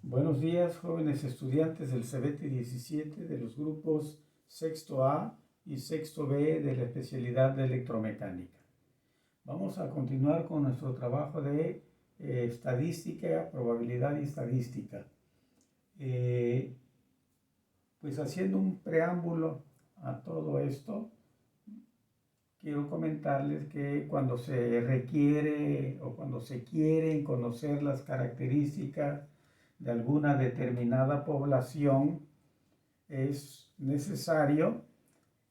Buenos días, jóvenes estudiantes del CBT 17 de los grupos sexto A y sexto B de la especialidad de electromecánica. Vamos a continuar con nuestro trabajo de estadística, probabilidad y estadística. Pues haciendo un preámbulo a todo esto, quiero comentarles que cuando se requiere o cuando se quieren conocer las características de alguna determinada población, es necesario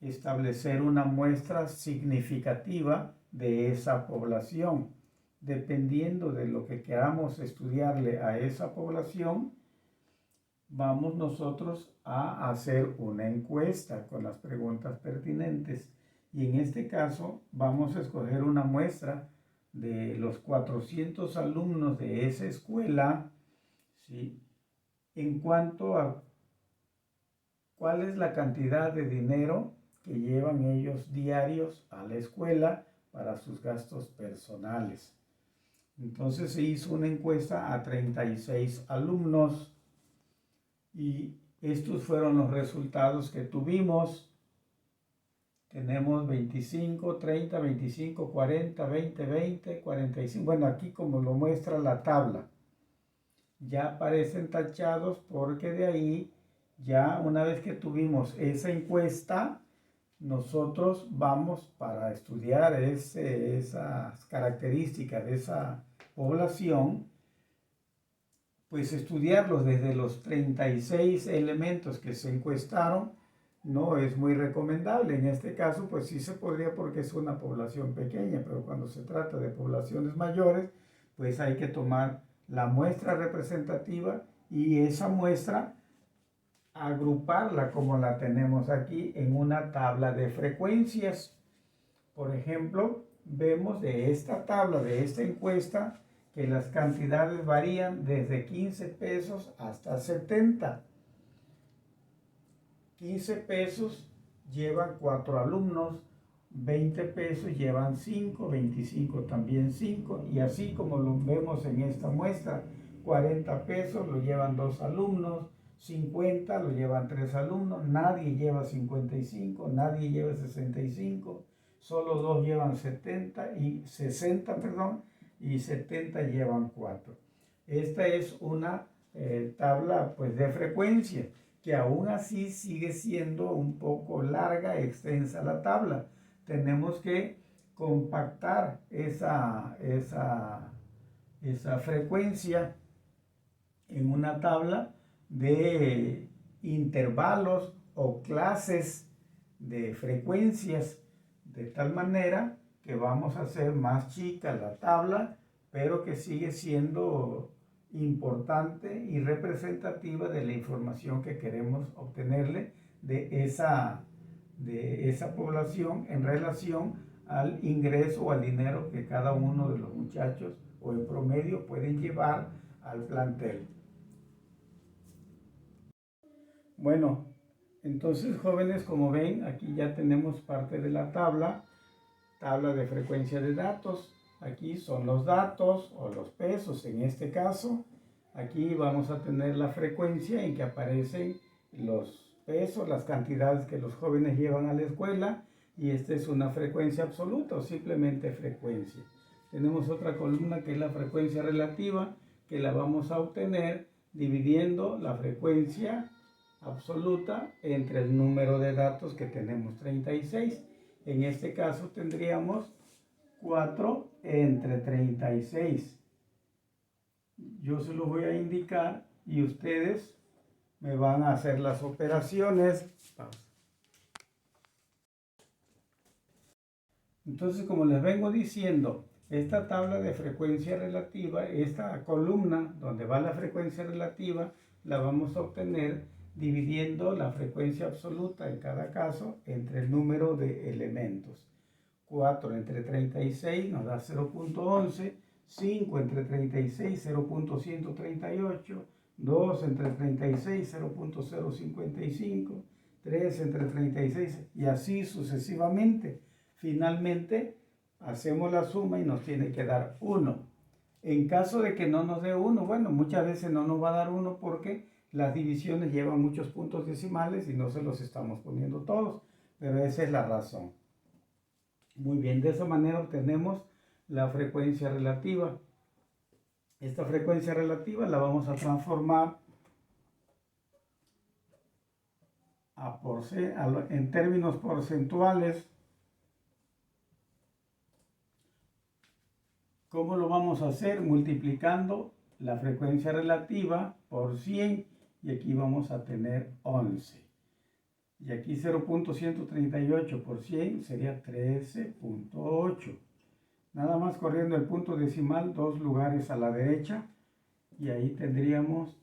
establecer una muestra significativa de esa población. Dependiendo de lo que queramos estudiarle a esa población, vamos nosotros a hacer una encuesta con las preguntas pertinentes. Y en este caso vamos a escoger una muestra de los 400 alumnos de esa escuela, ¿sí?, en cuanto a cuál es la cantidad de dinero que llevan ellos diarios a la escuela para sus gastos personales. Entonces se hizo una encuesta a 36 alumnos y estos fueron los resultados que tuvimos. Tenemos 25, 30, 25, 40, 20, 20, 45. Bueno, aquí como lo muestra la tabla, ya aparecen tachados porque de ahí, ya una vez que tuvimos esa encuesta, nosotros vamos para estudiar esas características de esa población, pues estudiarlos desde los 36 elementos que se encuestaron no es muy recomendable. En este caso, pues sí se podría porque es una población pequeña, pero cuando se trata de poblaciones mayores, pues hay que tomar la muestra representativa y esa muestra agruparla como la tenemos aquí en una tabla de frecuencias. Por ejemplo, vemos de esta tabla, de esta encuesta, que las cantidades varían desde 15 pesos hasta 70. 15 pesos llevan 4 alumnos, 20 pesos llevan 5, 25 también 5, y así como lo vemos en esta muestra, 40 pesos lo llevan 2 alumnos, 50 lo llevan 3 alumnos, nadie lleva 55, nadie lleva 65, solo 2 llevan 60, y 70 llevan 4. Esta es una tabla pues de frecuencia, que aún así sigue siendo un poco larga, extensa la tabla. Tenemos que compactar esa frecuencia en una tabla de intervalos o clases de frecuencias, de tal manera que vamos a hacer más chica la tabla, pero que sigue siendo importante y representativa de la información que queremos obtenerle de esa población en relación al ingreso o al dinero que cada uno de los muchachos o en promedio pueden llevar al plantel. Bueno, entonces, jóvenes, como ven, aquí ya tenemos parte de la tabla de frecuencia de datos. Aquí son los datos o los pesos en este caso. Aquí vamos a tener la frecuencia en que aparecen los pesos, las cantidades que los jóvenes llevan a la escuela, y esta es una frecuencia absoluta o simplemente frecuencia. Tenemos otra columna que es la frecuencia relativa, que la vamos a obtener dividiendo la frecuencia absoluta entre el número de datos que tenemos, 36. En este caso tendríamos 4 entre 36. Yo se lo voy a indicar y ustedes me van a hacer las operaciones. Entonces, como les vengo diciendo, esta tabla de frecuencia relativa, esta columna donde va la frecuencia relativa, la vamos a obtener dividiendo la frecuencia absoluta en cada caso entre el número de elementos. 4 entre 36 nos da 0.11, 5 entre 36, 0.138, 2 entre 36, 0.055, 3 entre 36 y así sucesivamente. Finalmente hacemos la suma y nos tiene que dar 1. En caso de que no nos dé 1, bueno, muchas veces no nos va a dar 1 porque las divisiones llevan muchos puntos decimales y no se los estamos poniendo todos, pero esa es la razón. Muy bien, de esa manera obtenemos la frecuencia relativa. Esta frecuencia relativa la vamos a transformar en términos porcentuales. ¿Cómo lo vamos a hacer? Multiplicando la frecuencia relativa por 100 y aquí vamos a tener 11. Y aquí 0.138 por 100 sería 13.8. Nada más corriendo el punto decimal 2 lugares a la derecha y ahí tendríamos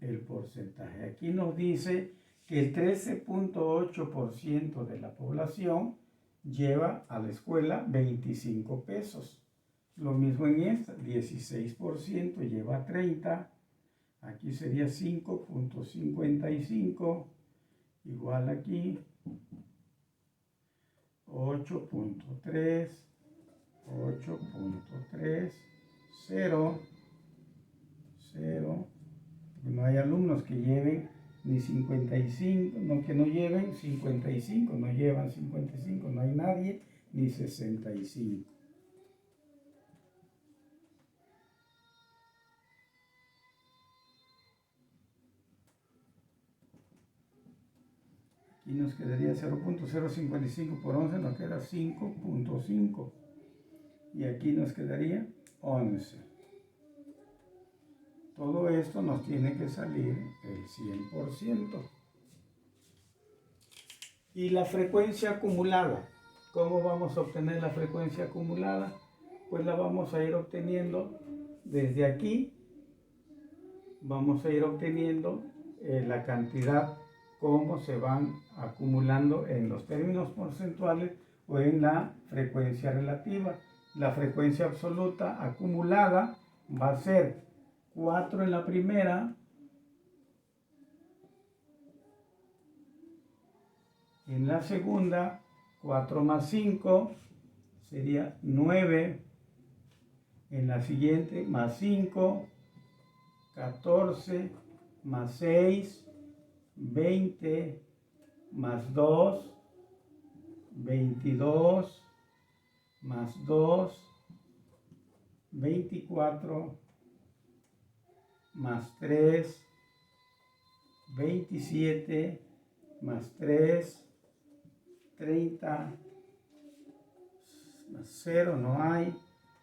el porcentaje. Aquí nos dice que el 13.8% de la población lleva a la escuela 25 pesos. Lo mismo en esta, 16% lleva 30. Aquí sería 5.55. Igual aquí 8.3, 8.3, 0, 0. No hay alumnos que lleven ni 55, no, que no lleven 55, no llevan 55, no hay nadie, ni 65. Y nos quedaría 0.055 por 11, nos queda 5.5. Y aquí nos quedaría 11. Todo esto nos tiene que salir el 100%. Y la frecuencia acumulada. ¿Cómo vamos a obtener la frecuencia acumulada? Pues la vamos a ir obteniendo desde aquí. Vamos a ir obteniendo la cantidad, cómo se van acumulando en los términos porcentuales o en la frecuencia relativa. La frecuencia absoluta acumulada va a ser 4 en la primera, en la segunda 4 más 5 sería 9, en la siguiente más 5, 14, más 6, 20, más 2, 22, más 2, 24, más 3, 27, más 3, 30, más 0 no hay,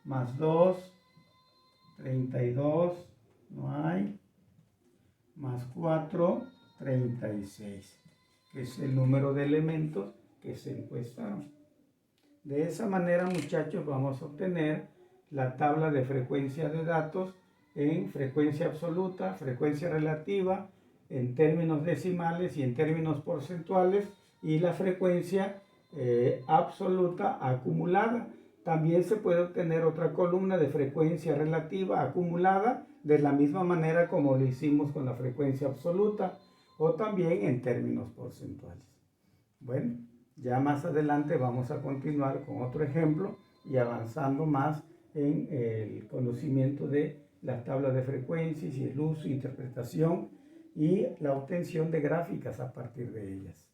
más 2, 32, no hay, más 4, 36, que es el número de elementos que se encuestaron. De esa manera, muchachos, vamos a obtener la tabla de frecuencia de datos en frecuencia absoluta, frecuencia relativa, en términos decimales y en términos porcentuales, y la frecuencia absoluta acumulada. También se puede obtener otra columna de frecuencia relativa acumulada de la misma manera como lo hicimos con la frecuencia absoluta, o también en términos porcentuales. Bueno, ya más adelante vamos a continuar con otro ejemplo y avanzando más en el conocimiento de las tablas de frecuencias y el uso, interpretación y la obtención de gráficas a partir de ellas.